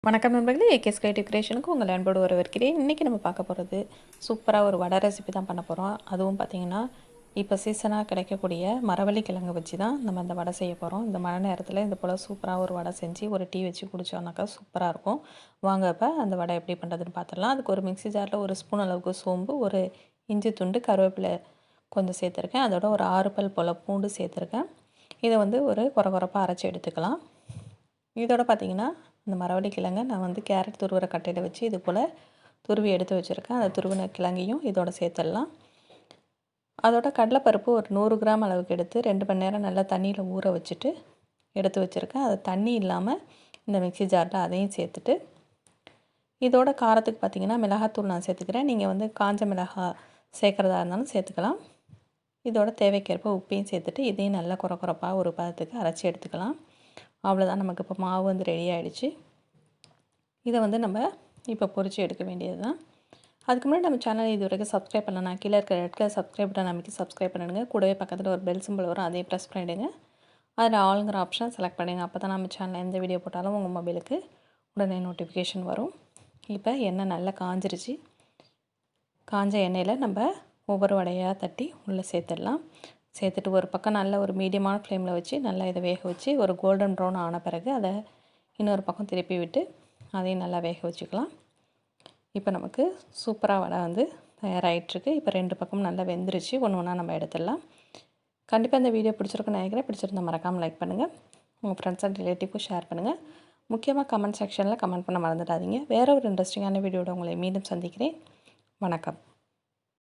வணக்கம் நண்பர்களே, AKS creative கிரியேஷனுக்கு உங்கள் அன்போடு வரவேற்கிறேன். இன்றைக்கி நம்ம பார்க்க போகிறது சூப்பராக ஒரு வடை ரெசிபி தான் பண்ண போகிறோம். அதுவும் பார்த்திங்கன்னா இப்போ சீசனாக கிடைக்கக்கூடிய மரவள்ளி கிழங்கு வச்சு தான் நம்ம இந்த வடை செய்ய போகிறோம். இந்த மழை நேரத்தில் இந்த போல் சூப்பராக ஒரு வடை செஞ்சு ஒரு டீ வச்சு குடித்தோம்னாக்கா சூப்பராக இருக்கும். வாங்க இப்போ அந்த வடை எப்படி பண்ணுறதுன்னு பார்த்துடலாம். அதுக்கு ஒரு மிக்ஸி ஜாரில் ஒரு ஸ்பூன் அளவுக்கு சோம்பு, ஒரு இஞ்சி துண்டு, கருவேப்பிலை கொஞ்சம் சேர்த்துருக்கேன். அதோட ஒரு 6 பல் போல் பூண்டு சேர்த்துருக்கேன். இதை ஒரு கொரகொரப்பாக அரைச்சி எடுத்துக்கலாம். இதோட பார்த்திங்கன்னா இந்த மரவள்ளி கிழங்கை நான் கேரட் துருவுற கட்டையில் வச்சு இது போல் துருவி எடுத்து வச்சுருக்கேன். அந்த துருவின கிழங்கையும் இதோட சேர்த்துடலாம். அதோட கடலைப்பருப்பு ஒரு 100 கிராம் அளவுக்கு எடுத்து 2 மணி நேரம் நல்லா தண்ணியில் ஊற வச்சுட்டு எடுத்து வச்சுருக்கேன். அது தண்ணி இல்லாமல் இந்த மிக்ஸி ஜாரில் அதையும் சேர்த்துட்டு, இதோட காரத்துக்கு பார்த்திங்கன்னா மிளகாத்தூள் நான் சேர்த்துக்கிறேன். நீங்கள் காஞ்ச மிளகாய் சேர்க்குறதா இருந்தாலும் சேர்த்துக்கலாம். இதோட தேவைக்கேற்ப உப்பையும் சேர்த்துட்டு இதையும் நல்லா கொரகொரப்பாக ஒரு பதத்துக்கு அரைச்சி எடுத்துக்கலாம். அவ்வளோதான், நமக்கு இப்போ மாவு ரெடி ஆகிடுச்சு. இதை நம்ம இப்போ பொரித்து எடுக்க வேண்டியது தான். அதுக்கு முன்னாடி நம்ம சேனல் இது வரைக்கும் சப்ஸ்கிரைப் பண்ணலன்னா கீழே இருக்கிற ரெட் கலர் சப்ஸ்கிரைப் பட்டன் அமைக்கி சப்ஸ்கிரைப் பண்ணிடுங்க. கூடவே பக்கத்தில் ஒரு பெல் சிம்பிள் வரும், அதையும் ப்ரெஸ் பண்ணிவிடுங்க. அதில் ஆளுங்கிற ஆப்ஷன் செலக்ட் பண்ணிடுங்க. அப்போ தான் நம்ம சேனலில் எந்த வீடியோ போட்டாலும் உங்கள் மொபைலுக்கு உடனே நோட்டிஃபிகேஷன் வரும். இப்போ எண்ணெய் நல்லா காஞ்சிருச்சு. காஞ்ச எண்ணெயில் நம்ம ஒவ்வொரு வடையாக தட்டி உள்ளே சேர்த்துடலாம். சேர்த்துட்டு ஒரு பக்கம் நல்ல ஒரு மீடியமான ஃப்ளேமில் வச்சு நல்லா இதை வேக வச்சு ஒரு கோல்டன் ப்ரௌன் ஆன பிறகு அதை இன்னொரு பக்கம் திருப்பி விட்டு அதையும் நல்லா வேக வச்சுக்கலாம். இப்போ நமக்கு சூப்பராக வடை தயாராகிட்டுருக்கு. இப்போ 2 பக்கமும் நல்லா வெந்துருச்சு. ஒன்று ஒன்றா நம்ம எடுத்துடலாம். கண்டிப்பாக இந்த வீடியோ பிடிச்சிருக்குன்னு நினைக்கிறேன். பிடிச்சிருந்தால் மறக்காமல் லைக் பண்ணுங்கள். உங்கள் ஃப்ரெண்ட்ஸ் அண்ட் ரிலேட்டிவ்க்கும் ஷேர் பண்ணுங்கள். முக்கியமாக கமெண்ட் செக்ஷனில் கமெண்ட் பண்ண மறந்துடாதீங்க. வேறு ஒரு இன்ட்ரெஸ்டிங்கான வீடியோட உங்களை மீண்டும் சந்திக்கிறேன். வணக்கம்.